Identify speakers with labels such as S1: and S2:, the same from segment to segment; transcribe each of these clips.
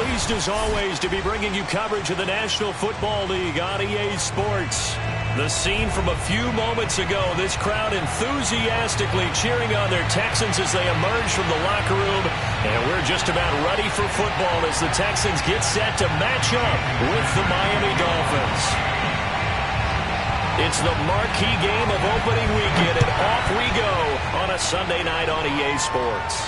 S1: Pleased as always to be bringing you coverage of the National Football League on EA Sports. The scene from a few moments ago, this crowd enthusiastically cheering on their Texans as they emerge from the locker room. And we're just about ready for football as the Texans get set to match up with the Miami Dolphins. It's the marquee game of opening weekend, and off we go on a Sunday night on EA Sports.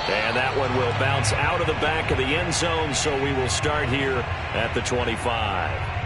S1: And that one will bounce out of the back of the end zone, so we will start here at the 25.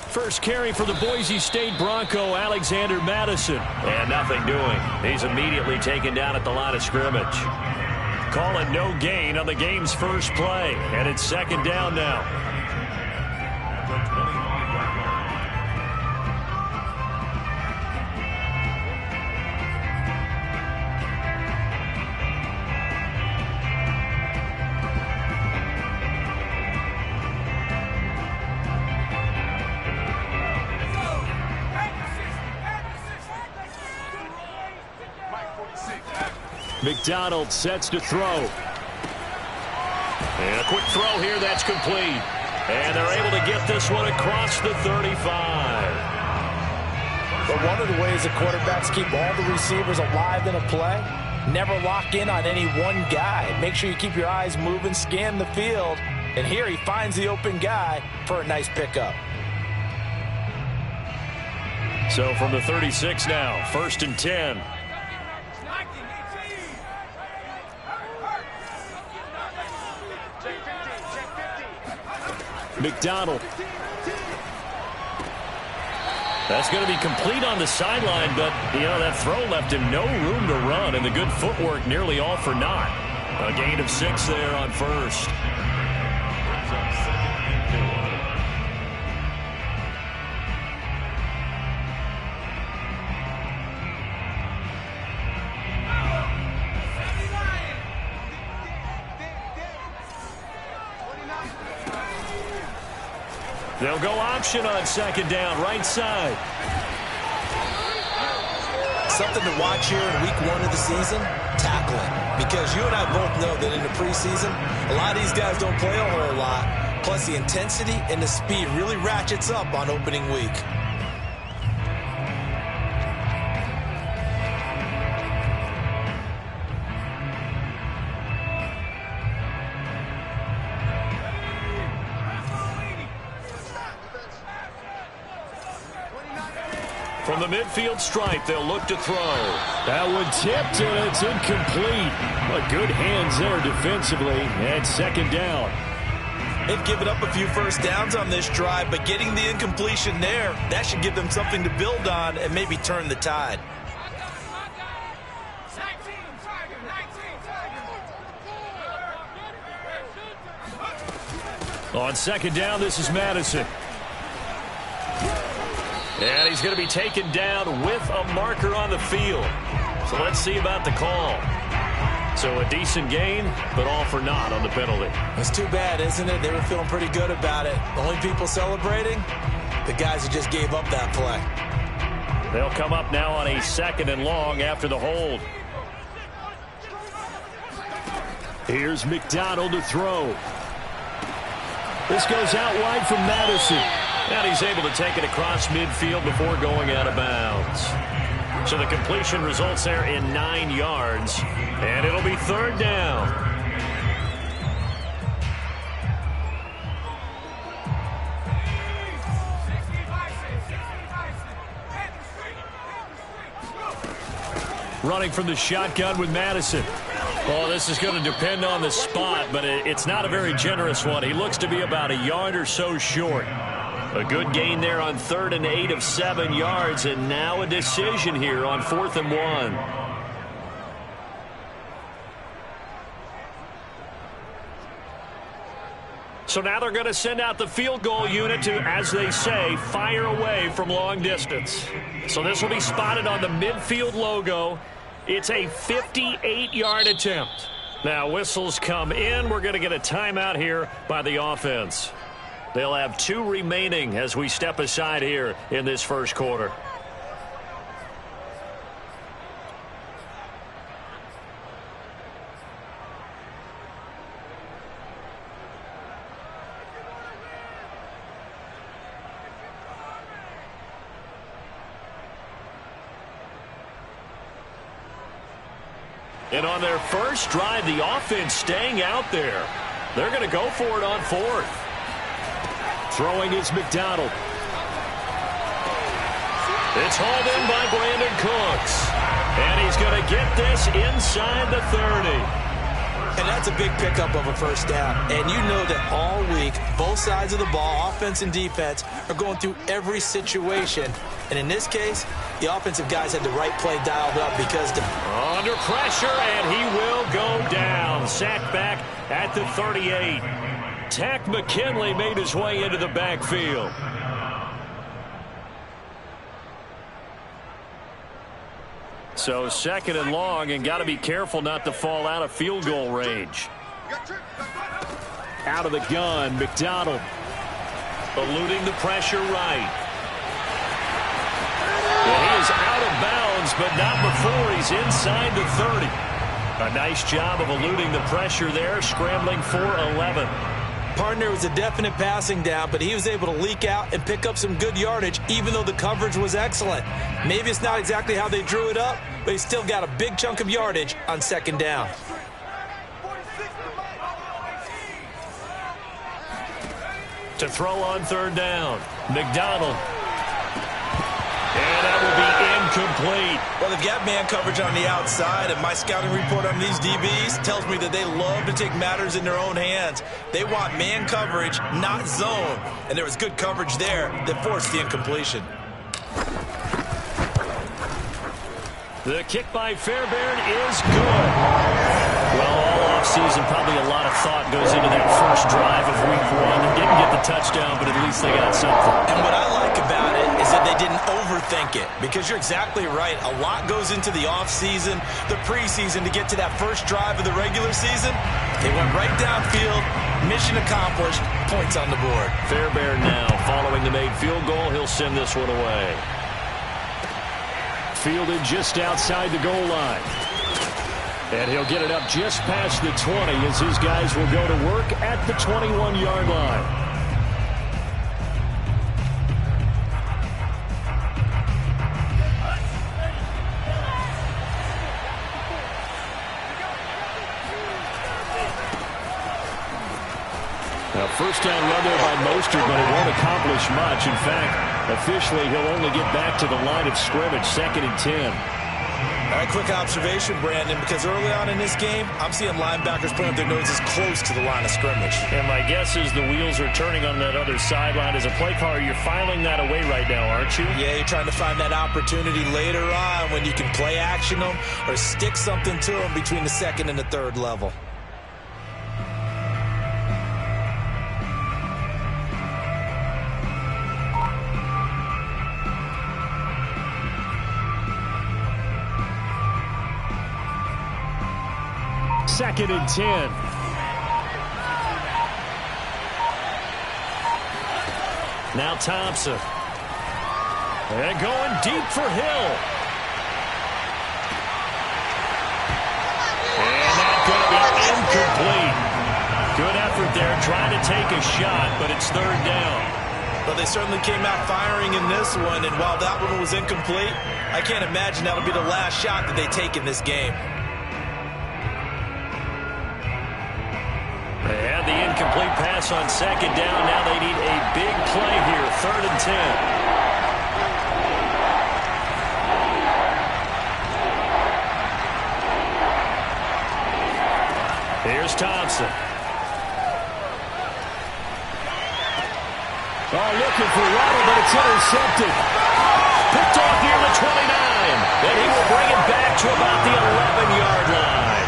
S1: First carry for the Boise State Bronco, Alexander Madison. And nothing doing. He's immediately taken down at the line of scrimmage. Call it no gain on the game's first play. And it's second down now. McDonald sets to throw. And a quick throw here, that's complete. And they're able to get this one across the 35.
S2: But one of the ways that quarterbacks keep all the receivers alive in a play, never lock in on any one guy. Make sure you keep your eyes moving, scan the field. And here he finds the open guy for a nice pickup.
S1: So from the 36 now, 1st and 10. McDonald. That's going to be complete on the sideline, but, that throw left him no room to run, and the good footwork nearly all for naught. A gain of 6 there on first. They'll go option on second down, right side.
S3: Something to watch here in week 1 of the season, tackling. Because you and I both know that in the preseason, a lot of these guys don't play a whole lot. Plus the intensity and the speed really ratchets up on opening week.
S1: From the midfield stripe, they'll look to throw. That one tipped, and it's incomplete. But good hands there defensively, and second down.
S3: They've given up a few first downs on this drive, but getting the incompletion there, that should give them something to build on and maybe turn the tide.
S1: On second down, this is Madison. And he's going to be taken down with a marker on the field. So let's see about the call. So a decent gain, but all for naught on the penalty.
S3: It's too bad, isn't it? They were feeling pretty good about it. The only people celebrating, the guys who just gave up that play.
S1: They'll come up now on a 2nd and long after the hold. Here's McDonald to throw. This goes out wide from Madison. And he's able to take it across midfield before going out of bounds. So the completion results there in 9 yards. And it'll be 3rd down. Running from the shotgun with Madison. Well, this is going to depend on the spot, but it's not a very generous one. He looks to be about a yard or so short. A good gain there on 3rd and 8 of 7 yards, and now a decision here on 4th and 1. So now they're going to send out the field goal unit to, as they say, fire away from long distance. So this will be spotted on the midfield logo. It's a 58-yard attempt. Now whistles come in. We're going to get a timeout here by the offense. They'll have 2 remaining as we step aside here in this first quarter. And on their first drive, the offense staying out there. They're going to go for it on 4th. Throwing is McDonald. It's hauled in by Brandon Cooks. And he's going to get this inside the 30.
S3: And that's a big pickup of a first down. And you know that all week, both sides of the ball, offense and defense, are going through every situation. And in this case, the offensive guys had the right play dialed up because
S1: under pressure, and he will go down. Sacked back at the 38. Tack McKinley made his way into the backfield. So 2nd and long, and got to be careful not to fall out of field goal range. Out of the gun, McDonald. Eluding the pressure right. And he is out of bounds, but not before he's inside the 30. A nice job of eluding the pressure there, scrambling for 11.
S3: Partner was a definite passing down, but he was able to leak out and pick up some good yardage, even though the coverage was excellent. Maybe it's not exactly how they drew it up, but he still got a big chunk of yardage on 2nd down.
S1: To throw on 3rd down, McDonald. And that will be incomplete.
S3: Well, they've got man coverage on the outside, and my scouting report on these DBs tells me that they love to take matters in their own hands. They want man coverage, not zone. And there was good coverage there that forced the incompletion.
S1: The kick by Fairbairn is good. Well, all offseason, probably a lot of thought goes into that first drive of week 1. They didn't get the touchdown, but at least they got something.
S3: And what I like about it is that they didn't overthink it, because you're exactly right. A lot goes into the offseason, the preseason, to get to that first drive of the regular season. They went right downfield, mission accomplished, points on the board.
S1: Fairbairn now following the made field goal. He'll send this one away. Fielded just outside the goal line. And he'll get it up just past the 20 as his guys will go to work at the 21-yard line. Now, first down run there by Mostert, but it won't accomplish much. In fact, officially, he'll only get back to the line of scrimmage, 2nd and 10.
S3: All right, quick observation, Brandon, because early on in this game, I'm seeing linebackers putting up their noses close to the line of scrimmage.
S1: And my guess is the wheels are turning on that other sideline. As a play caller, you're filing that away right now, aren't you?
S3: Yeah, you're trying to find that opportunity later on when you can play action them or stick something to them between the 2nd and the 3rd level.
S1: Second and 10. Now Thompson. And going deep for Hill. And that's going to be incomplete. Good effort there, trying to take a shot, but it's 3rd down.
S3: But they certainly came out firing in this one, and while that one was incomplete, I can't imagine that'll be the last shot that they take in this game.
S1: They had the incomplete pass on 2nd down. Now they need a big play here, 3rd and 10. Here's Thompson. Oh, looking for Waddle, but it's intercepted. Picked off near the 29. And he will bring it back to about the 11-yard line.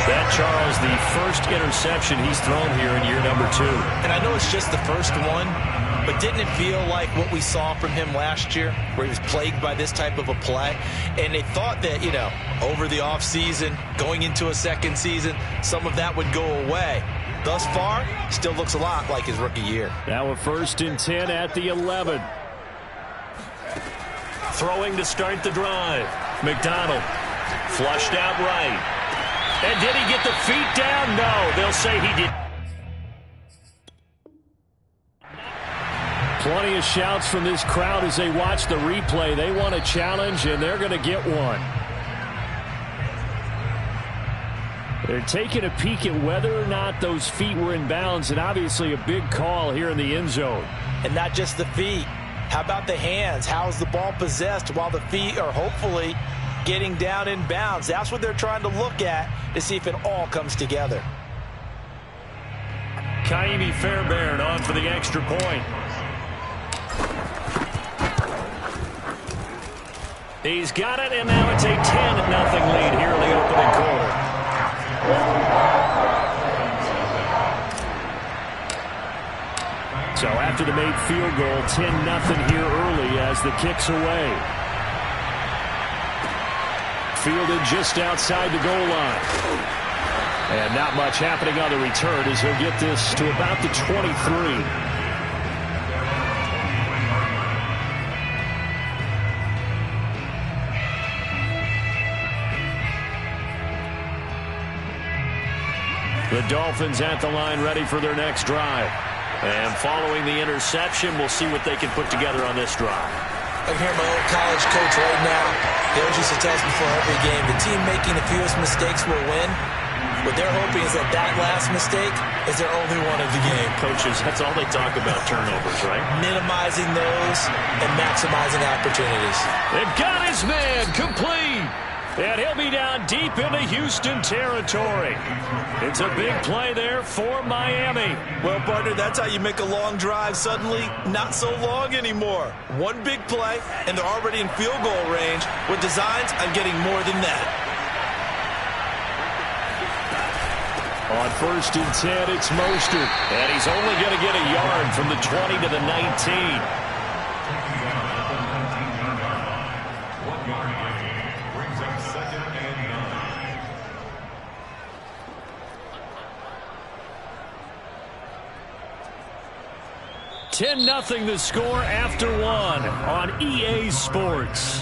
S1: That, Charles, the first interception he's thrown here in year number 2.
S3: And I know it's just the first one, but didn't it feel like what we saw from him last year, where he was plagued by this type of a play? And they thought that, over the offseason, going into a second season, some of that would go away. Thus far, still looks a lot like his rookie year.
S1: Now a 1st and 10 at the 11. Throwing to start the drive. McDonald flushed out right. And did he get the feet down? No, they'll say he did. Plenty of shouts from this crowd as they watch the replay. They want a challenge, and they're going to get one. They're taking a peek at whether or not those feet were in bounds, and obviously a big call here in the end zone.
S2: And not just the feet. How about the hands? How is the ball possessed while the feet are hopefully getting down in bounds? That's what they're trying to look at to see if it all comes together.
S1: Kaimi Fairbairn on for the extra point. He's got it, and now it's a 10-0 lead here in the opening quarter. So after the made field goal, 10-0 here early as the kick's away. Fielded just outside the goal line. And not much happening on the return as he'll get this to about the 23. The Dolphins at the line ready for their next drive. And following the interception, we'll see what they can put together on this drive.
S3: I hear my old college coach right now. He always used to tell us before every game, the team making the fewest mistakes will win. What they're hoping is that that last mistake is their only one of the game.
S1: Coaches, that's all they talk about, turnovers, right?
S3: Minimizing those and maximizing opportunities.
S1: They've got his man complete. And he'll be down deep into Houston territory. It's a big play there for Miami.
S3: Well, partner, that's how you make a long drive suddenly not so long anymore. One big play, and they're already in field goal range with designs on getting more than that.
S1: On 1st and 10, it's Mostert. And he's only going to get a yard from the 20 to the 19. Nothing the score after one on EA Sports.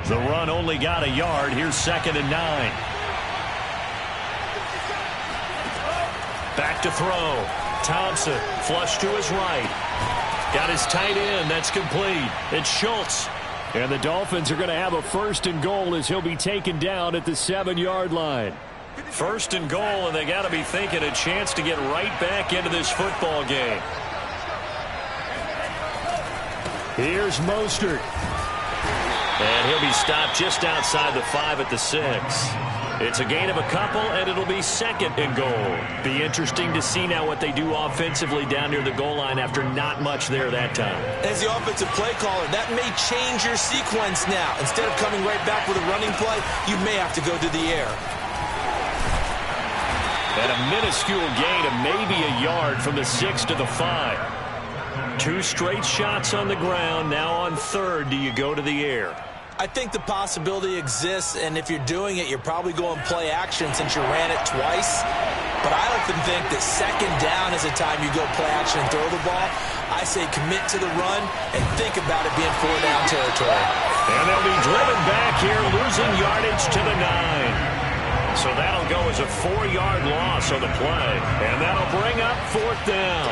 S1: The run only got a yard. Here's 2nd and 9. Back to throw. Thompson flush to his right. Got his tight end. That's complete. It's Schultz. And the Dolphins are going to have a 1st and goal as he'll be taken down at the 7-yard line. 1st and goal, and they got to be thinking a chance to get right back into this football game. Here's Mostert. And he'll be stopped just outside the 5 at the 6. It's a gain of a couple, and it'll be 2nd and goal. Be interesting to see now what they do offensively down near the goal line after not much there that time.
S3: As the offensive play caller, that may change your sequence now. Instead of coming right back with a running play, you may have to go to the air.
S1: And a minuscule gain of maybe a yard from the 6 to the 5. 2 straight shots on the ground. Now on 3rd, do you go to the air?
S3: I think the possibility exists, and if you're doing it, you're probably going play action since you ran it twice. But I often think that 2nd down is a time you go play action and throw the ball. I say commit to the run and think about it being 4-down territory.
S1: And they'll be driven back here, losing yardage to the 9. So that'll go as a 4-yard loss on the play. And that'll bring up 4th down.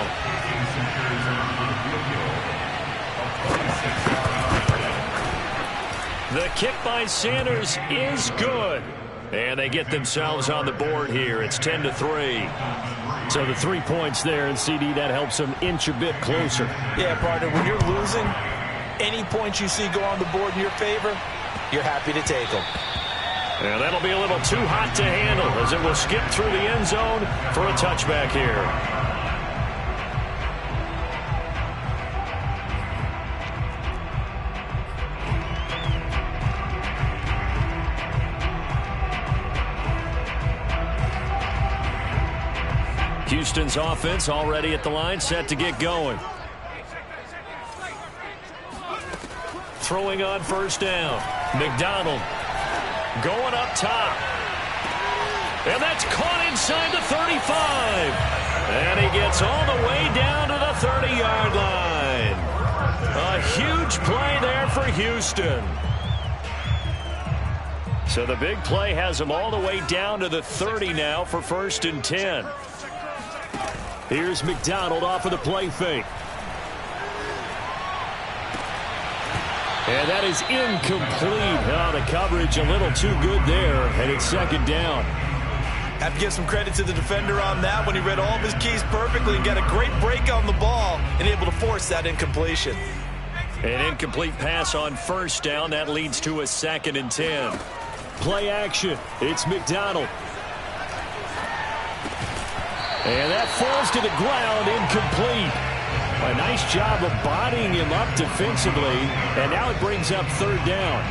S1: The kick by Sanders is good. And they get themselves on the board here. It's 10-3. So the 3 points there, and CD, that helps them inch a bit closer.
S2: Yeah, partner, when you're losing, any points you see go on the board in your favor, you're happy to take them.
S1: And that'll be a little too hot to handle as it will skip through the end zone for a touchback here. Houston's offense already at the line, set to get going. Throwing on first down. McDonald going up top. And that's caught inside the 35. And he gets all the way down to the 30-yard line. A huge play there for Houston. So the big play has him all the way down to the 30 now for 1st and 10. Here's McDonald off of the play fake. And that is incomplete. Oh, the coverage a little too good there, and it's 2nd down.
S3: Have to give some credit to the defender on that when he read all of his keys perfectly and got a great break on the ball and able to force that incompletion.
S1: An incomplete pass on 1st down. That leads to a 2nd and 10. Play action. It's McDonald. And that falls to the ground, incomplete. A nice job of bodying him up defensively, and now it brings up 3rd down.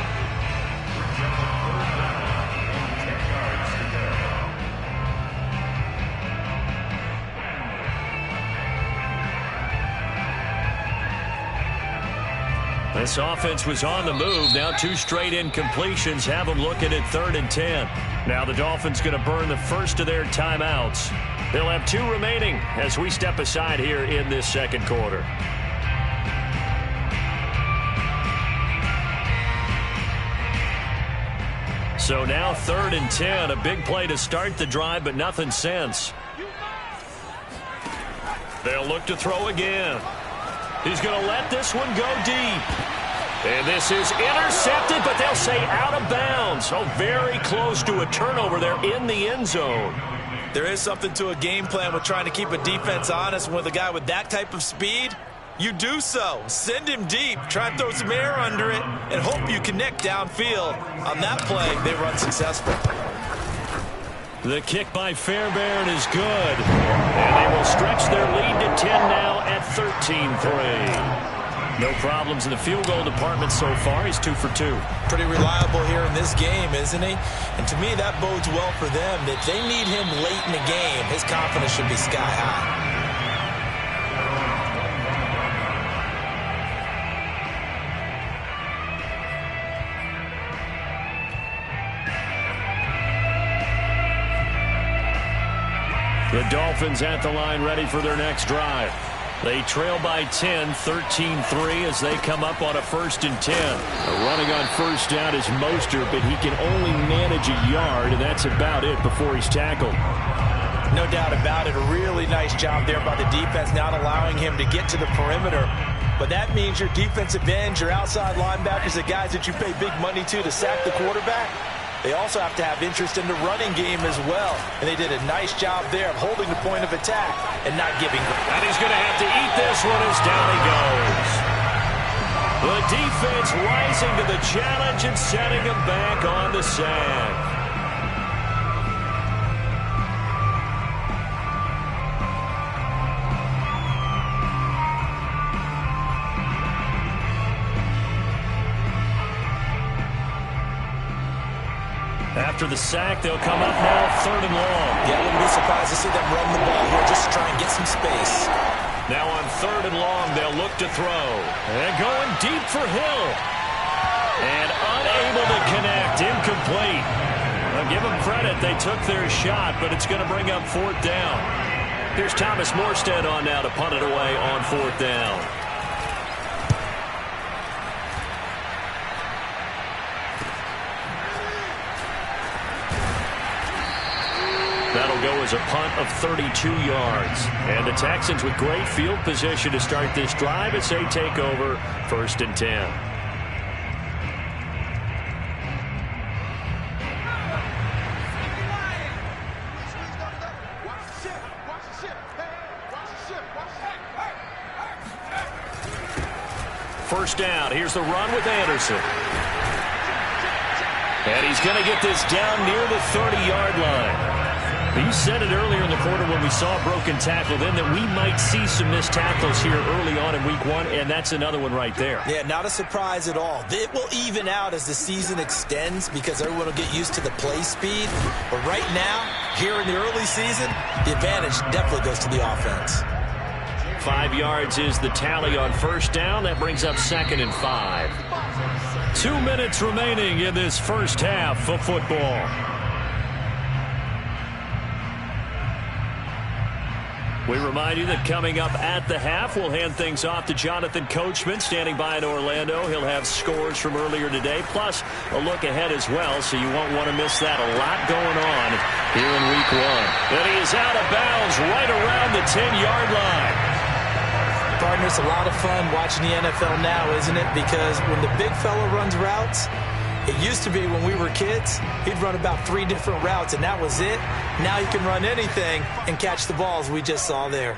S1: This offense was on the move. Now 2 straight incompletions have them looking at 3rd and 10. Now the Dolphins going to burn the first of their timeouts. They'll have 2 remaining as we step aside here in this 2nd quarter. So now 3rd and 10. A big play to start the drive, but nothing since. They'll look to throw again. He's going to let this one go deep. And this is intercepted, but they'll say out of bounds. So very close to a turnover there in the end zone.
S3: There is something to a game plan with trying to keep a defense honest. And with a guy with that type of speed, you do so. Send him deep. Try and throw some air under it and hope you connect downfield. On that play, they run successful.
S1: The kick by Fairbairn is good. And they will stretch their lead to 10 now at 13-3. No problems in the field goal department so far. He's 2 for 2.
S3: Pretty reliable here in this game, isn't he? And to me, that bodes well for them. That they need him late in the game. His confidence should be sky high.
S1: The Dolphins at the line ready for their next drive. They trail by 10, 13-3 as they come up on a 1st and 10. Running on 1st down is Mostert, but he can only manage a yard, and that's about it before he's tackled.
S2: No doubt about it. A really nice job there by the defense, not allowing him to get to the perimeter. But that means your defensive ends, your outside linebackers, the guys that you pay big money to sack the quarterback, they also have to have interest in the running game as well. And they did a nice job there of holding the point of attack and not giving.
S1: And he's going to have to eat this one as down he goes. The defense rising to the challenge and setting him back on the sack. After the sack, they'll come up now 3rd and long.
S3: Yeah, I wouldn't be surprised to see them run the ball here just to try and get some space.
S1: Now on 3rd and long, they'll look to throw. And going deep for Hill. And unable to connect. Incomplete. I'll give them credit. They took their shot, but it's going to bring up 4th down. Here's Thomas Morstead on now to punt it away on 4th down. That'll go as a punt of 32 yards. And the Texans with great field position to start this drive as they take over 1st and 10. First down. Here's the run with Anderson. And he's going to get this down near the 30-yard line. You said it earlier in the quarter when we saw a broken tackle then that we might see some missed tackles here early on in week one, and that's another one right there.
S3: Yeah, not a surprise at all. It will even out as the season extends because everyone will get used to the play speed. But right now, here in the early season, the advantage definitely goes to the offense.
S1: 5 yards is the tally on first down. That brings up 2nd and 5. 2 minutes remaining in this first half of football. We remind you that coming up at the half, we'll hand things off to Jonathan Coachman, standing by in Orlando. He'll have scores from earlier today, plus a look ahead as well, so you won't want to miss that. A lot going on here in week one. And he is out of bounds right around the 10-yard line.
S3: Partner, it's a lot of fun watching the NFL now, isn't it? Because when the big fella runs routes, it used to be when we were kids, he'd run about 3 different routes, and that was it. Now he can run anything and catch the balls we just saw there.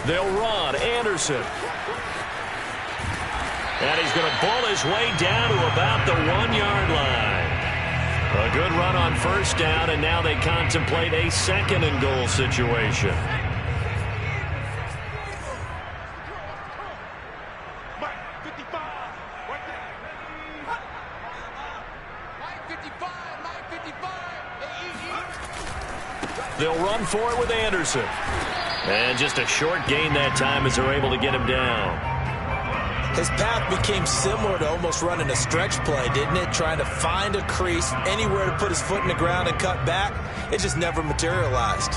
S1: They'll run Anderson. And he's going to bull his way down to about the 1-yard line. A good run on first down, and now they contemplate a 2nd and goal situation. They'll run for it with Anderson. And just a short gain that time as they're able to get him down.
S3: His path became similar to almost running a stretch play, didn't it? Trying to find a crease, anywhere to put his foot in the ground and cut back. It just never materialized.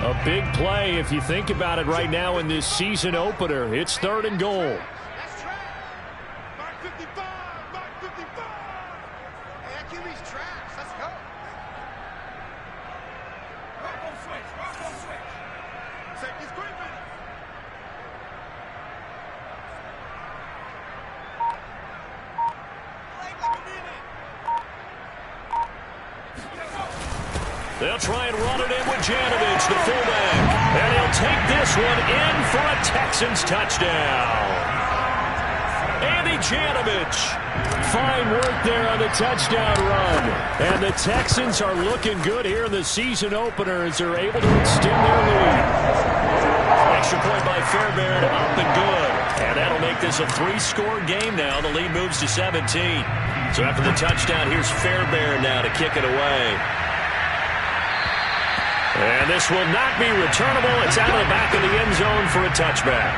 S1: A big play if you think about it right now in this season opener. It's 3rd and goal. They'll try and run it in with Janovich, the fullback. And he'll take this one in for a Texans touchdown. Andy Janovich. Fine work there on the touchdown run. And the Texans are looking good here in the season opener as they're able to extend their lead. Extra point by Fairbairn, up and good. And that'll make this a 3-score game now. The lead moves to 17. So after the touchdown, here's Fairbairn now to kick it away. And this will not be returnable. It's out of the back of the end zone for a touchback.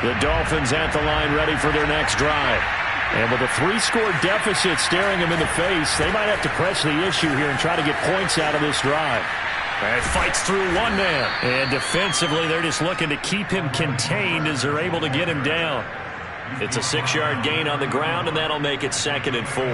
S1: The Dolphins at the line ready for their next drive. And with a 3-score deficit staring them in the face, they might have to press the issue here and try to get points out of this drive. And fights through one man. And defensively, they're just looking to keep him contained as they're able to get him down. It's a 6-yard gain on the ground, and that'll make it 2nd and 4.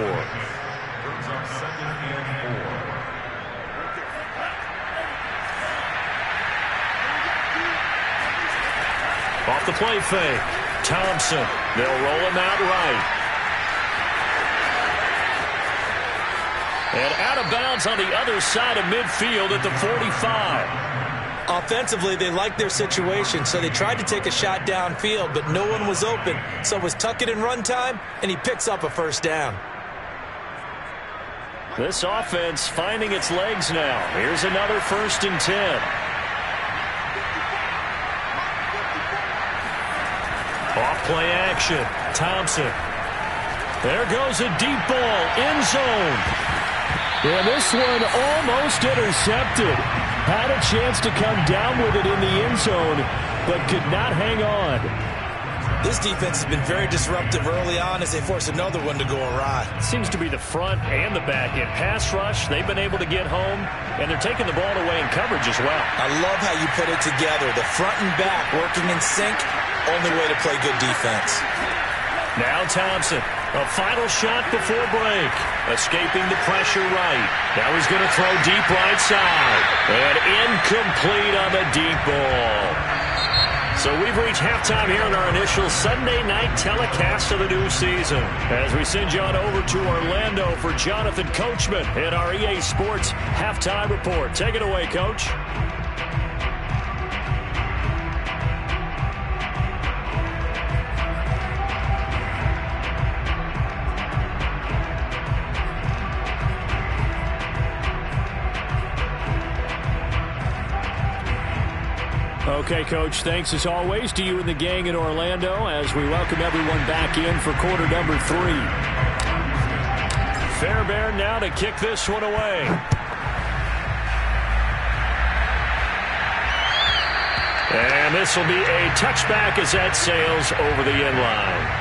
S1: Off the play fake. Thompson. They'll roll him out right. And out of bounds on the other side of midfield at the 45.
S3: Offensively, they liked their situation, so they tried to take a shot downfield, but no one was open. So it was tuck it in run time, and he picks up a first down.
S1: This offense finding its legs now. Here's another 1st and 10. Off play action. Thompson. There goes a deep ball. End zone. And this one almost intercepted. Had a chance to come down with it in the end zone, but could not hang on.
S3: This defense has been very disruptive early on as they force another one to go awry.
S1: Seems to be the front and the back end. Pass rush, they've been able to get home, and they're taking the ball away in coverage as well.
S3: I love how you put it together. The front and back working in sync, only way to play good defense.
S1: Now Thompson. A final shot before break. Escaping the pressure right. Now he's going to throw deep right side. And incomplete on the deep ball. So we've reached halftime here in our initial Sunday night telecast of the new season. As we send you on over to Orlando for Jonathan Coachman in our EA Sports Halftime Report. Take it away, Coach. Okay, Coach, thanks as always to you and the gang in Orlando as we welcome everyone back in for quarter number 3. Fairbairn now to kick this one away. And this will be a touchback as that sails over the end line.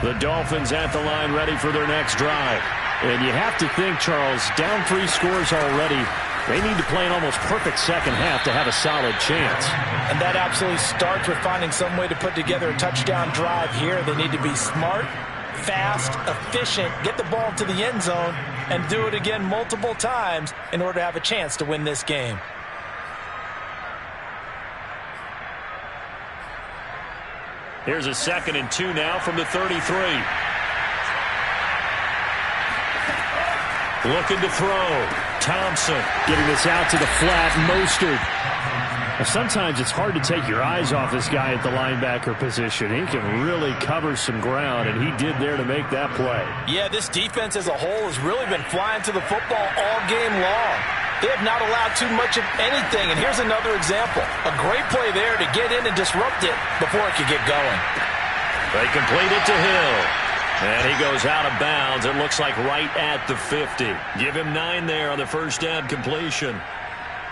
S1: The Dolphins at the line ready for their next drive. And you have to think, Charles, down 3 scores already. They need to play an almost perfect second half to have a solid chance.
S2: And that absolutely starts with finding some way to put together a touchdown drive here. They need to be smart, fast, efficient, get the ball to the end zone, and do it again multiple times in order to have a chance to win this game.
S1: Here's a 2nd and 2 now from the 33. Looking to throw. Thompson
S4: getting this out to the flat. Mostert. Now, sometimes it's hard to take your eyes off this guy at the linebacker position. He can really cover some ground, and he did there to make that play.
S2: Yeah, this defense as a whole has really been flying to the football all game long. They have not allowed too much of anything, and here's another example. A great play there to get in and disrupt it before it could get going.
S1: They complete it to Hill. And he goes out of bounds. It looks like right at the 50. Give him 9 there on the first down completion.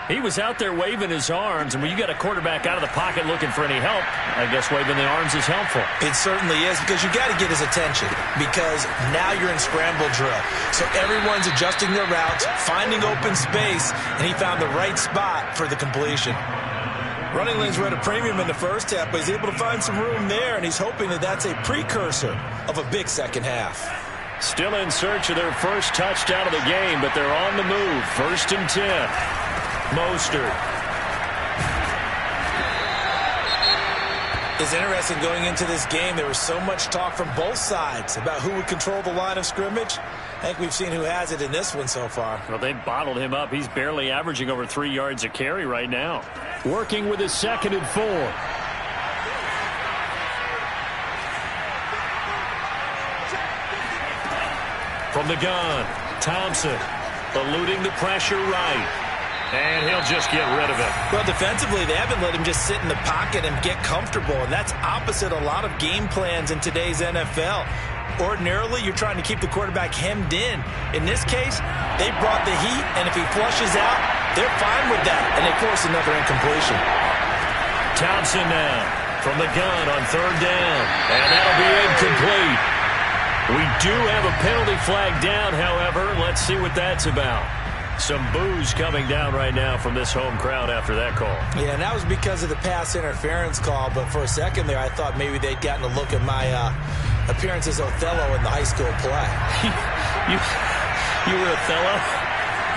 S1: He was out there waving his arms, and when you got a quarterback out of the pocket looking for any help, I guess waving the arms is helpful.
S3: It certainly is, because you got to get his attention, because now you're in scramble drill. So everyone's adjusting their routes, finding open space, and he found the right spot for the completion. Running lanes were at a premium in the first half, but he's able to find some room there, and he's hoping that that's a precursor of a big second half.
S1: Still in search of their first touchdown of the game, but they're on the move. 1st and 10. Mostert.
S3: It's interesting going into this game. There was so much talk from both sides about who would control the line of scrimmage. I think we've seen who has it in this one so far.
S1: Well, they bottled him up. He's barely averaging over 3 yards a carry right now.
S4: Working with his 2nd and 4.
S1: From the gun, Thompson eluding the pressure right. And he'll just get rid of it.
S3: Well, defensively, they haven't let him just sit in the pocket and get comfortable, and that's opposite a lot of game plans in today's NFL. Ordinarily, you're trying to keep the quarterback hemmed in. In this case, they brought the heat, and if he flushes out, they're fine with that, and they force another incompletion.
S1: Thompson now from the gun on 3rd down, and that'll be incomplete. We do have a penalty flag down, however. Let's see what that's about. Some boos coming down right now from this home crowd after that call.
S3: Yeah, and that was because of the pass interference call, but for a second there I thought maybe they'd gotten a look at my appearance as Othello in the high school play.
S1: you were Othello?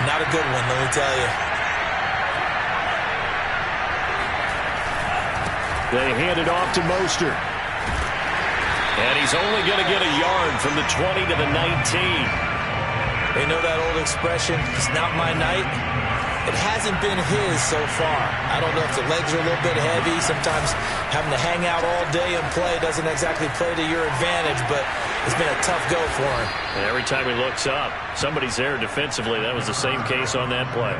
S3: Not a good one, let me tell you.
S4: They hand it off to Mostert.
S1: And he's only going to get a yard from the 20 to the 19.
S3: They know that old expression, it's not my night. It hasn't been his so far. I don't know if the legs are a little bit heavy. Sometimes having to hang out all day and play doesn't exactly play to your advantage, but it's been a tough go for him.
S1: And every time he looks up, somebody's there defensively. That was the same case on that play.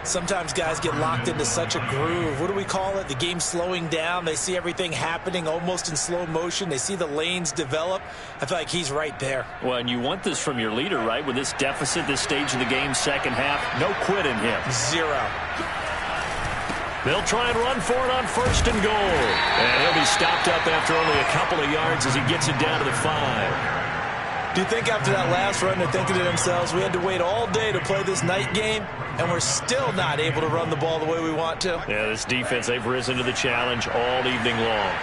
S3: Sometimes guys get locked into such a groove. What do we call it? The game slowing down. They see everything happening almost in slow motion. They see the lanes develop. I feel like he's right there.
S1: Well, and you want this from your leader, right? With this deficit, this stage of the game, second half, no quit in him.
S3: 0.
S1: They'll try and run for it on 1st and goal. And he'll be stopped up after only a couple of yards as he gets it down to the 5.
S3: Do you think after that last run they're thinking to themselves, we had to wait all day to play this night game? and we're still not able to run the ball the way we want to.
S1: Yeah, this defense, they've risen to the challenge all evening long.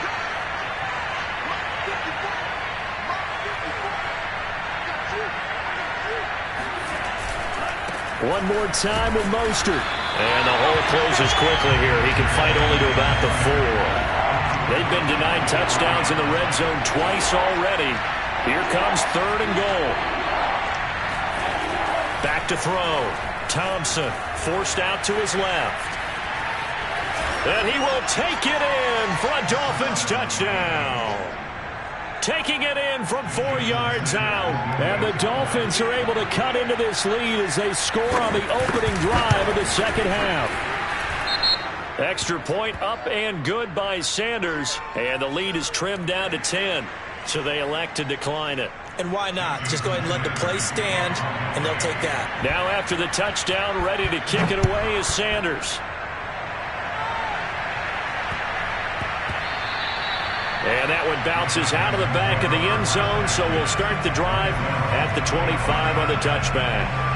S1: One more time with Mostert. And the hole closes quickly here. He can fight only to about the 4. They've been denied touchdowns in the red zone twice already. Here comes 3rd and goal. Back to throw. Thompson forced out to his left. And he will take it in for a Dolphins touchdown. Taking it in from 4 yards out. And the Dolphins are able to cut into this lead as they score on the opening drive of the second half. Extra point up and good by Sanders. And the lead is trimmed down to 10. So they elect to decline it.
S3: And why not? Just go ahead and let the play stand, and they'll take that.
S1: Now after the touchdown, ready to kick it away is Sanders. And that one bounces out of the back of the end zone, so we'll start the drive at the 25 on the touchback.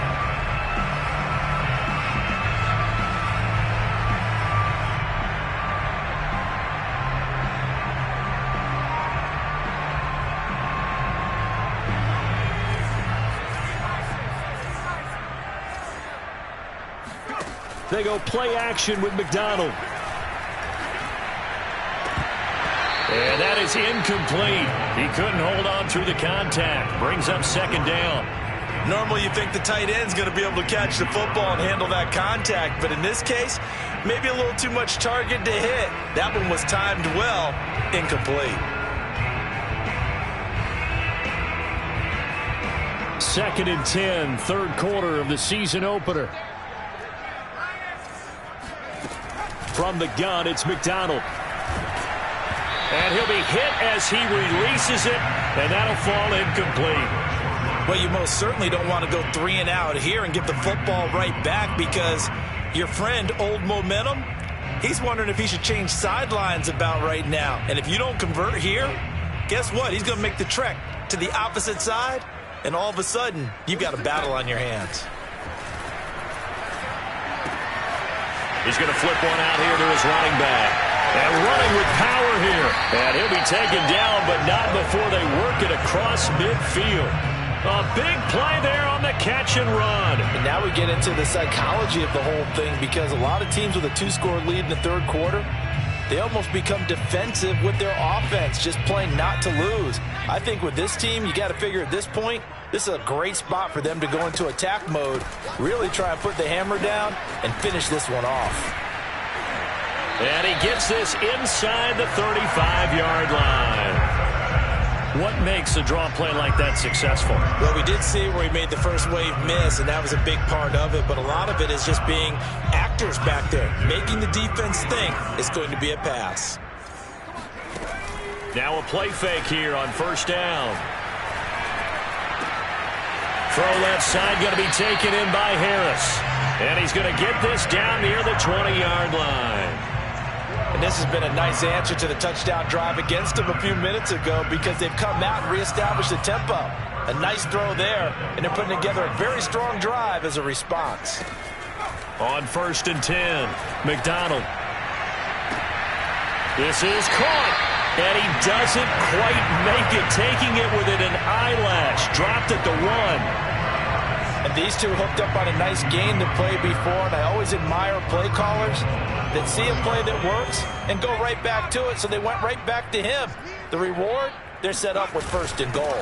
S1: They go play action with McDonald. And that is incomplete. He couldn't hold on through the contact. Brings up 2nd down.
S3: Normally you think the tight end's going to be able to catch the football and handle that contact. But in this case, maybe a little too much target to hit. That one was timed well. Incomplete.
S1: 2nd and 10, 3rd quarter of the season opener. From the gun, it's McDonald. And he'll be hit as he releases it, and that'll fall incomplete.
S3: Well, you most certainly don't want to go 3 and out here and give the football right back, because your friend, Old Momentum, he's wondering if he should change sidelines about right now. And if you don't convert here, guess what? He's going to make the trek to the opposite side, and all of a sudden, you've got a battle on your hands.
S1: He's going to flip one out here to his running back. And running with power here. And he'll be taken down, but not before they work it across midfield. A big play there on the catch and run.
S2: And now we get into the psychology of the whole thing, because a lot of teams with a 2-score lead in the 3rd quarter, they almost become defensive with their offense, just playing not to lose. I think with this team, you got to figure at this point, this is a great spot for them to go into attack mode, really try and put the hammer down and finish this one off.
S1: And he gets this inside the 35-yard line. What makes a draw play like that successful?
S3: Well, we did see where he made the first wave miss, and that was a big part of it. But a lot of it is just being actors back there, making the defense think it's going to be a pass.
S1: Now a play fake here on 1st down. Throw left side going to be taken in by Harris. And he's going to get this down near the 20-yard line.
S2: And this has been a nice answer to the touchdown drive against them a few minutes ago, because they've come out and reestablished the tempo. A nice throw there, and they're putting together a very strong drive as a response.
S1: On 1st and 10, McDonald. This is caught, and he doesn't quite make it, taking it within an eyelash. Dropped at the 1.
S2: And these two hooked up on a nice gain to play before, and I always admire play callers that see a play that works and go right back to it, so they went right back to him. The reward, they're set up with 1st and goal.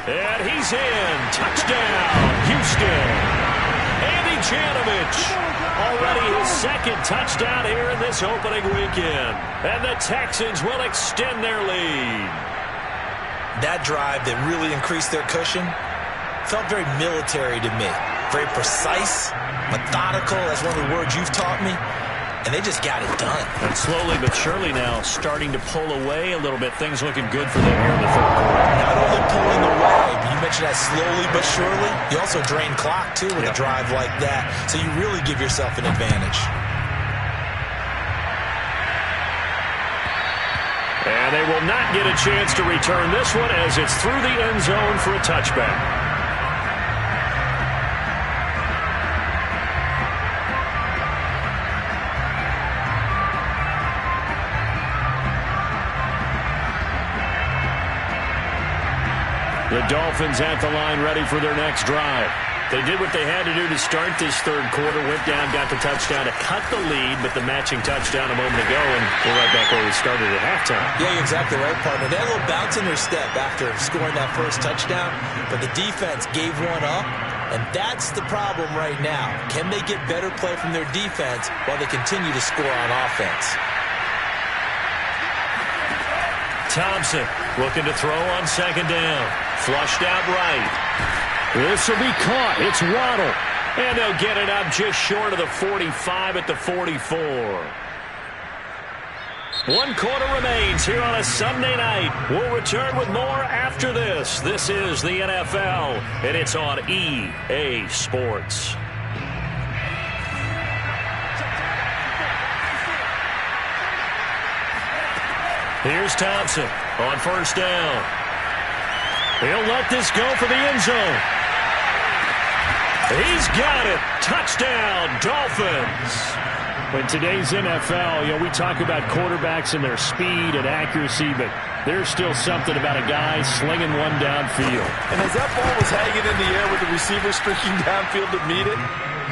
S1: And he's in. Touchdown, Houston. Andy Janovich, already his 2nd touchdown here in this opening weekend. And the Texans will extend their lead.
S3: That drive that really increased their cushion felt very military to me. Very precise, methodical. That's one of the words you've taught me. And they just got it done.
S1: And slowly but surely now starting to pull away a little bit. Things looking good for them here in the 3rd quarter.
S3: Not only pulling away, but you mentioned that slowly but surely. You also drain clock, too, with a drive like that. So you really give yourself an advantage.
S1: And they will not get a chance to return this one, as it's through the end zone for a touchback. The Dolphins at the line ready for their next drive. They did what they had to do to start this third quarter, went down, got the touchdown to cut the lead, but the matching touchdown a moment ago, and we're right back where we started at halftime.
S3: Yeah, you're exactly right, partner. They had a little bounce in their step after scoring that first touchdown, but the defense gave one up, and that's the problem right now. Can they get better play from their defense while they continue to score on offense?
S1: Thompson looking to throw on second down. Flushed out right. This will be caught. It's Waddle. And they'll get it up just short of the 45 at the 44. 1 quarter remains here on a Sunday night. We'll return with more after this. This is the NFL, and it's on EA Sports. Here's Thompson on first down. He'll let this go for the end zone. He's got it. Touchdown, Dolphins. In today's NFL, we talk about quarterbacks and their speed and accuracy, but there's still something about a guy slinging one downfield.
S2: And as that ball was hanging in the air with the receiver streaking downfield to meet it,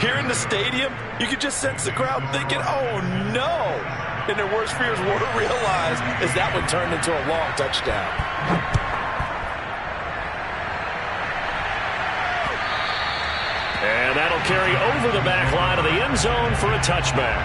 S2: here in the stadium, you could just sense the crowd thinking, oh, no. And their worst fears were realized as that one turned into a long touchdown.
S1: And that'll carry over the back line of the end zone for a touchback.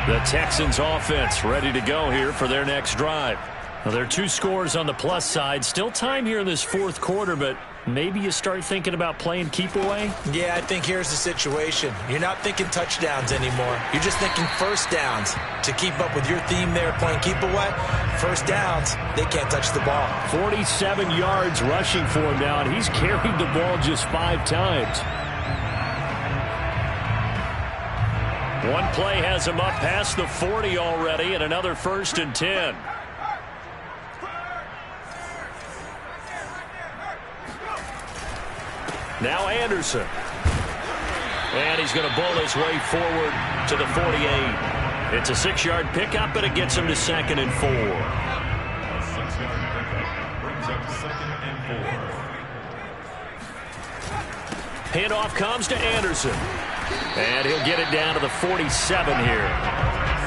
S1: The Texans offense ready to go here for their next drive. Well, there are 2 scores on the plus side. Still time here in this fourth quarter, but maybe you start thinking about playing keep away?
S3: Yeah, I think here's the situation. You're not thinking touchdowns anymore. You're just thinking first downs. To keep up with your theme there, playing keep away, first downs, they can't touch the ball.
S1: 47 yards rushing for him now, and he's carried the ball just 5 times. One play has him up past the 40 already, and another 1st and 10. Now Anderson. And he's going to bowl his way forward to the 48. It's a 6-yard pickup, but it gets him to 2nd and 4.
S5: A 6-yard pickup brings up 2nd and 4.
S1: Handoff comes to Anderson. And he'll get it down to the 47 here.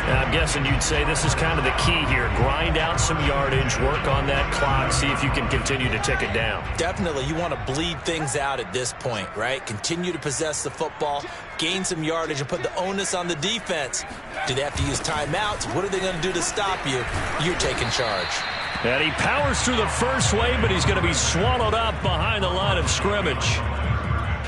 S1: Now, I'm guessing you'd say this is kind of the key here. Grind out some yardage, work on that clock, see if you can continue to tick it down.
S3: Definitely. You want to bleed things out at this point, right? Continue to possess the football, gain some yardage, and put the onus on the defense. Do they have to use timeouts? What are they going to do to stop you? You're taking charge.
S1: And he powers through the first wave, but he's going to be swallowed up behind the line of scrimmage.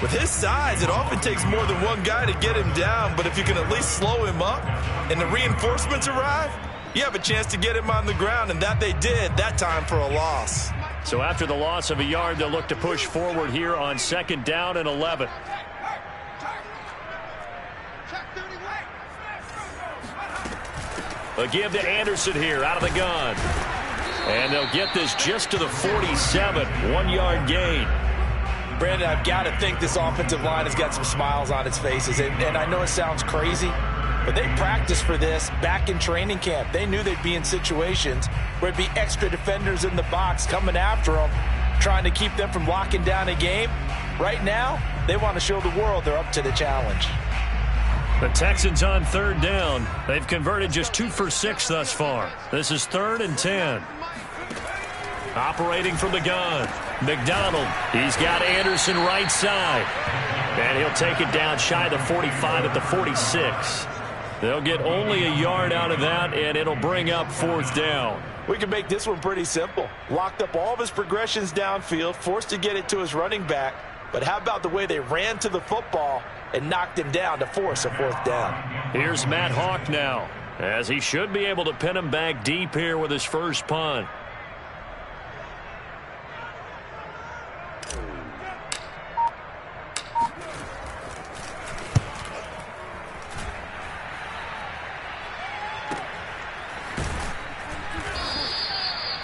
S2: With his size, it often takes more than one guy to get him down, but if you can at least slow him up and the reinforcements arrive, you have a chance to get him on the ground, and that they did that time for a loss.
S1: So after the loss of a yard, they'll look to push forward here on 2nd down and 11. A give to Anderson here out of the gun. And they'll get this just to the 47, 1-yard gain.
S2: Brandon, I've got to think this offensive line has got some smiles on its faces. And I know it sounds crazy, but they practiced for this back in training camp. They knew they'd be in situations where it'd be extra defenders in the box coming after them, trying to keep them from locking down a game. Right now, they want to show the world they're up to the challenge.
S1: The Texans on 3rd down. They've converted just 2 for 6 thus far. This is 3rd and 10. Operating from the gun, McDonald. He's got Anderson right side. And he'll take it down shy of the 45 at the 46. They'll get only a yard out of that, and it'll bring up 4th down.
S2: We can make this one pretty simple. Locked up all of his progressions downfield, forced to get it to his running back. But how about the way they ran to the football and knocked him down to force a 4th down?
S1: Here's Matt Hawk now, as he should be able to pin him back deep here with his first punt.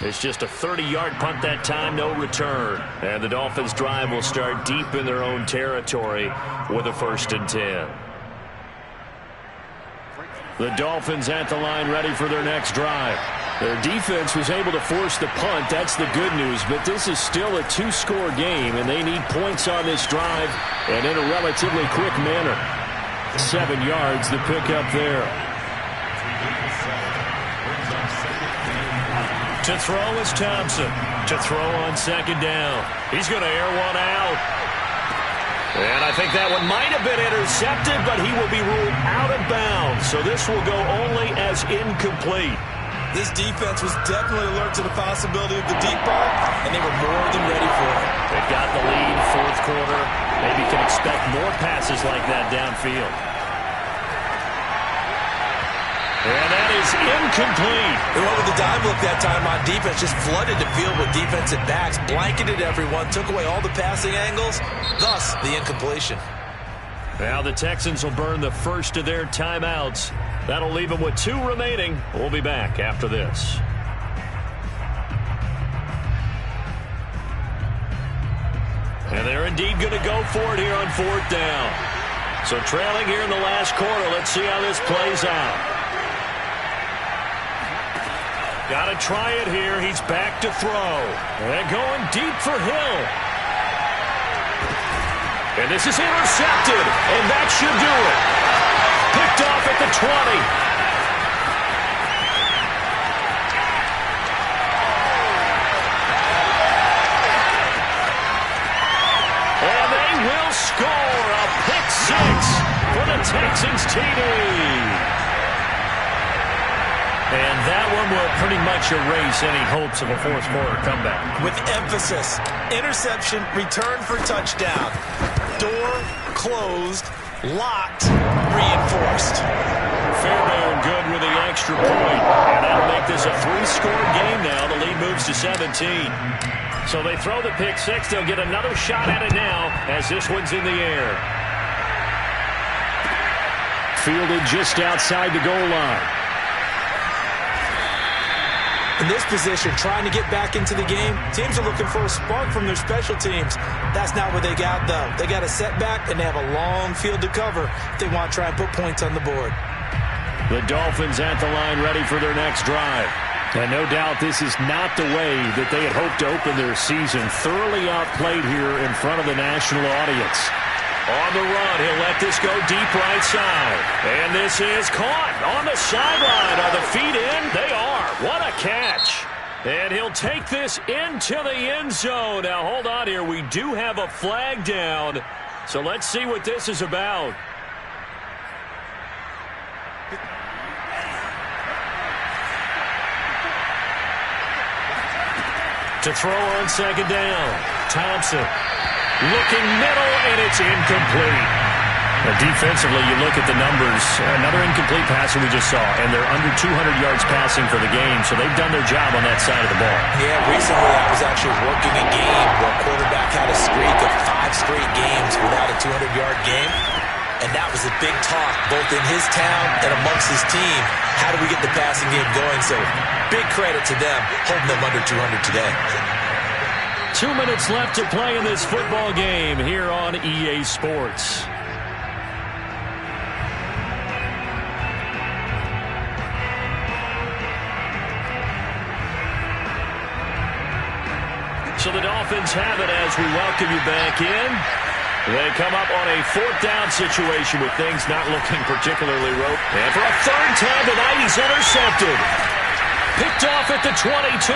S1: It's just a 30-yard punt that time, no return. And the Dolphins drive will start deep in their own territory with a 1st and 10. The Dolphins at the line ready for their next drive. Their defense was able to force the punt. That's the good news. But this is still a 2-score game, and they need points on this drive and in a relatively quick manner. 7 yards, the pickup there. To throw is Thompson. To throw on 2nd down. He's going to air one out. And I think that one might have been intercepted, but he will be ruled out of bounds. So this will go only as incomplete.
S3: This defense was definitely alert to the possibility of the deep ball, and they were more than ready for it.
S1: They've got the lead, 4th quarter. Maybe can expect more passes like that downfield. And that is incomplete.
S3: They went with the dive look that time on defense, just flooded the field with defensive backs, blanketed everyone, took away all the passing angles, thus the incompletion.
S1: Now the Texans will burn the first of their timeouts. That'll leave them with 2 remaining. We'll be back after this. And they're indeed going to go for it here on 4th down. So trailing here in the last quarter, let's see how this plays out. Got to try it here. He's back to throw. And going deep for Hill. And this is intercepted. And that should do it. Picked off at the 20. And they will score a pick 6 for the Texans TD. And that one will pretty much erase any hopes of a 4th quarter comeback.
S3: With emphasis, interception, return for touchdown. Door closed, locked, reinforced.
S1: Fairbairn good with the extra point. And that'll make this a 3-score game now. The lead moves to 17. So they throw the pick 6. They'll get another shot at it now as this one's in the air.
S4: Fielded just outside the goal line.
S3: In this position, trying to get back into the game, teams are looking for a spark from their special teams. That's not what they got, though. They got a setback, and they have a long field to cover if they want to try and put points on the board.
S4: The Dolphins at the line ready for their next drive. And no doubt this is not the way that they had hoped to open their season. Thoroughly outplayed here in front of the national audience.
S1: On the run, he'll let this go deep right side. And this is caught on the sideline. Are the feet in? They are. What a catch. And he'll take this into the end zone. Now, hold on here. We do have a flag down. So let's see what this is about. To throw on 2nd down. Thompson. Looking middle, and it's incomplete. Defensively, you look at the numbers. Another incomplete passer we just saw, and they're under 200 yards passing for the game, so they've done their job on that side of the ball.
S3: Yeah, recently I was actually working a game where a quarterback had a streak of 5 straight games without a 200-yard game, and that was a big talk, both in his town and amongst his team. How do we get the passing game going? So big credit to them, holding them under 200 today.
S1: 2 minutes left to play in this football game here on EA Sports. So the Dolphins have it as we welcome you back in. They come up on a 4th down situation with things not looking particularly rope. And for a 3rd time tonight, he's intercepted. Picked off at the 22.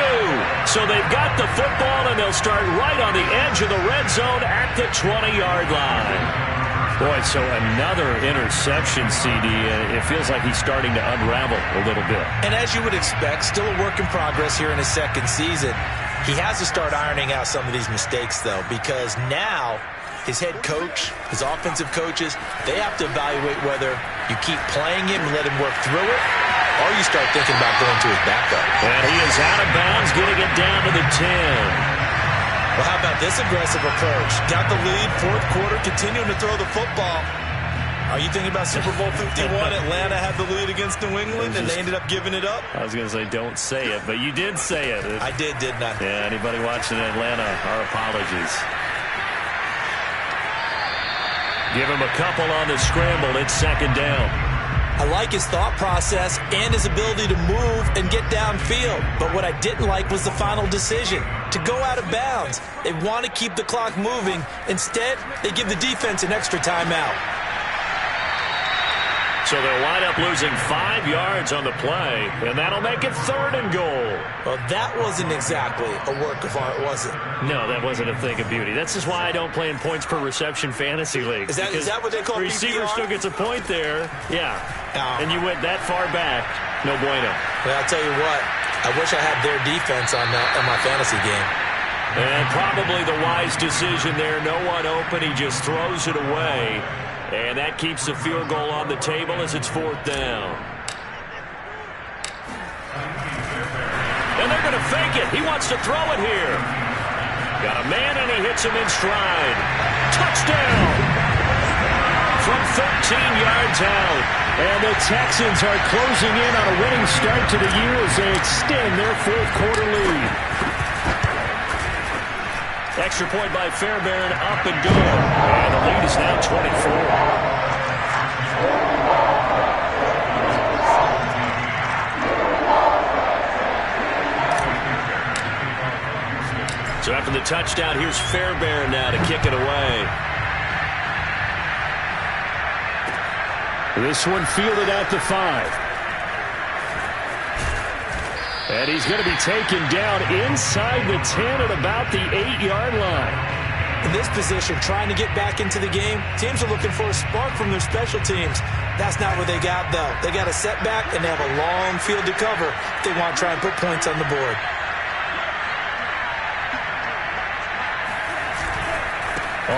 S1: So they've got the football, and they'll start right on the edge of the red zone at the 20-yard line. Boy, so another interception, CD. It feels like he's starting to unravel a little bit.
S3: And as you would expect, still a work in progress here in his 2nd season. He has to start ironing out some of these mistakes, though, because now his head coach, his offensive coaches, they have to evaluate whether you keep playing him and let him work through it, or you start thinking about going to his backup.
S1: And he is out of bounds, getting it down to the 10.
S3: Well, how about this aggressive approach? Got the lead, 4th quarter, continuing to throw the football. Are you thinking about Super Bowl 51? Atlanta had the lead against New England, and they ended up giving it up?
S1: I was going to say don't say it, but you did say it.
S3: I did, didn't I?
S1: Yeah, anybody watching Atlanta, our apologies. Give him a couple on the scramble. It's second down.
S3: I like his thought process and his ability to move and get downfield. But what I didn't like was the final decision, to go out of bounds. They want to keep the clock moving. Instead, they give the defense an extra timeout.
S1: So they'll wind up losing 5 yards on the play, and that'll make it 3rd and goal.
S3: Well, that wasn't exactly a work of art, was it?
S1: No, that wasn't a thing of beauty. That's just why I don't play in points per reception fantasy leagues.
S3: Is that what they call
S1: the receiver
S3: PPR?
S1: still gets a point there, yeah. And you went that far back, no bueno.
S3: Well, I'll tell you what, I wish I had their defense on my fantasy game.
S1: And probably the wise decision there. No one open. He just throws it away. And that keeps the field goal on the table as it's 4th down. And they're going to fake it. He wants to throw it here. Got a man, and he hits him in stride. Touchdown! From 13 yards out. And the Texans are closing in on a winning start to the year as they extend their 4th quarter lead. Extra point by Fairbairn, up and good. And the lead is now 24. So after the touchdown, here's Fairbairn now to kick it away.
S4: This one fielded at the 5. And he's going to be taken down inside the 10 at about the 8-yard line.
S3: In this position, trying to get back into the game, teams are looking for a spark from their special teams. That's not what they got, though. They got a setback, and they have a long field to cover if they want to try and put points on the board.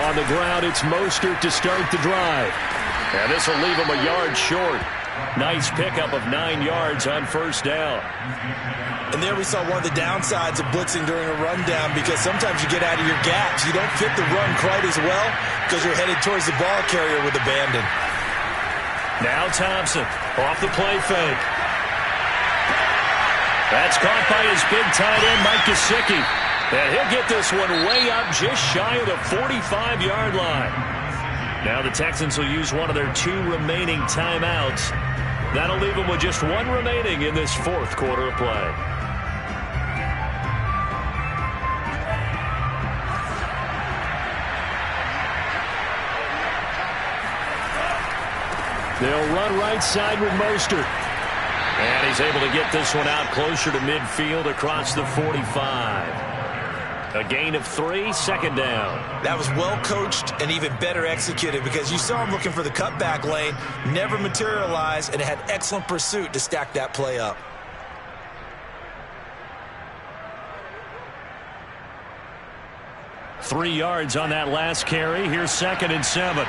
S4: On the ground, it's Mostert to start the drive.
S1: And this will leave him a yard short. Nice pickup of 9 yards on 1st down.
S3: And there we saw one of the downsides of blitzing during a rundown, because sometimes you get out of your gaps. You don't fit the run quite as well because you're headed towards the ball carrier with abandon.
S1: Now Thompson off the play fake. That's caught by his big tight end, Mike Gesicki. And he'll get this one way up just shy of the 45-yard line. Now the Texans will use one of their 2 remaining timeouts. That'll leave them with just 1 remaining in this 4th quarter of play.
S4: They'll run right side with Mostert.
S1: And he's able to get this one out closer to midfield across the 45. A gain of 3, 2nd down.
S3: That was well coached and even better executed, because you saw him looking for the cutback lane, never materialized, and had excellent pursuit to stack that play up.
S1: Three yards on that last carry. Here's 2nd and 7.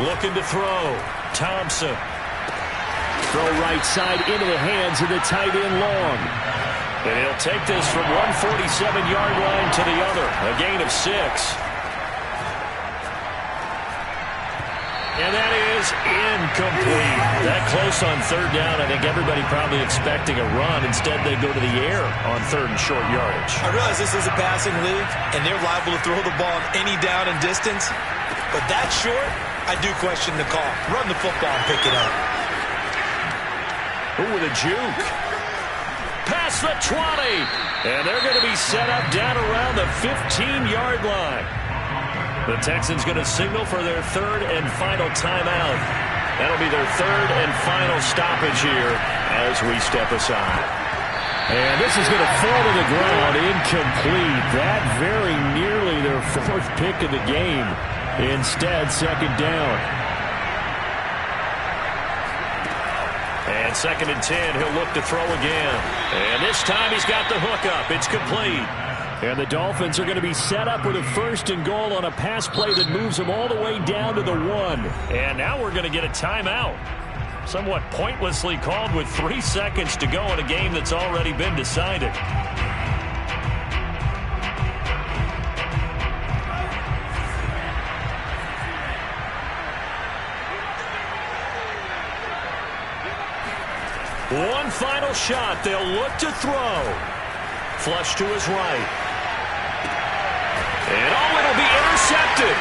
S1: Looking to throw. Thompson.
S4: Throw right side into the hands of the tight end Long.
S1: And he'll take this from 147-yard line to the other. A gain of 6. And that is incomplete. That close on 3rd down. I think everybody probably expecting a run. Instead, they go to the air on 3rd and short yardage.
S3: I realize this is a passing league, and they're liable to throw the ball on any down and distance. But that short, I do question the call. Run the football and pick it up.
S1: Ooh, with a juke. Past the 20. And they're going to be set up down around the 15-yard line. The Texans going to signal for their 3rd and final timeout. That'll be their 3rd and final stoppage here as we step aside.
S4: And this is going to fall to the ground, incomplete. That very nearly their 4th pick of the game. Instead, 2nd down.
S1: And 2nd and 10, he'll look to throw again. And this time he's got the hook up. It's complete.
S4: And the Dolphins are going to be set up with a 1st and goal on a pass play that moves them all the way down to the 1.
S1: And now we're going to get a timeout. Somewhat pointlessly called with 3 seconds to go in a game that's already been decided. One final shot. They'll look to throw. Flush to his right. And it'll be intercepted.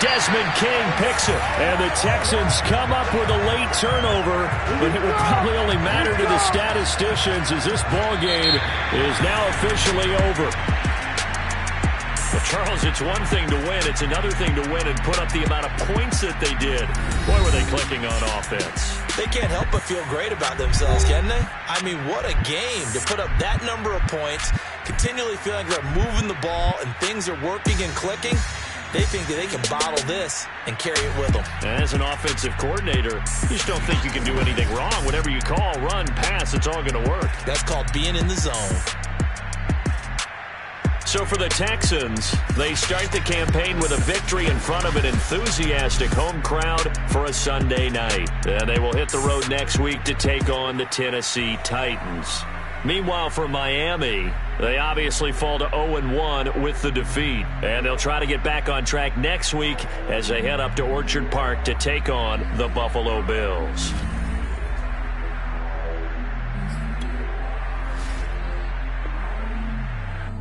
S1: Desmond King picks it. And the Texans come up with a late turnover, but it will probably only matter to the statisticians as this ball game is now officially over. Well, Charles, it's one thing to win. It's another thing to win and put up the amount of points that they did. Boy, were they clicking on offense.
S3: They can't help but feel great about themselves, can they? I mean, what a game to put up that number of points, continually feeling like they're moving the ball and things are working and clicking. They think that they can bottle this and carry it with them.
S1: As an offensive coordinator, you just don't think you can do anything wrong. Whatever you call, run, pass, it's all going to work.
S3: That's called being in the zone.
S1: So for the Texans, they start the campaign with a victory in front of an enthusiastic home crowd for a Sunday night. And they will hit the road next week to take on the Tennessee Titans. Meanwhile, for Miami, they obviously fall to 0-1 with the defeat. And they'll try to get back on track next week as they head up to Orchard Park to take on the Buffalo Bills.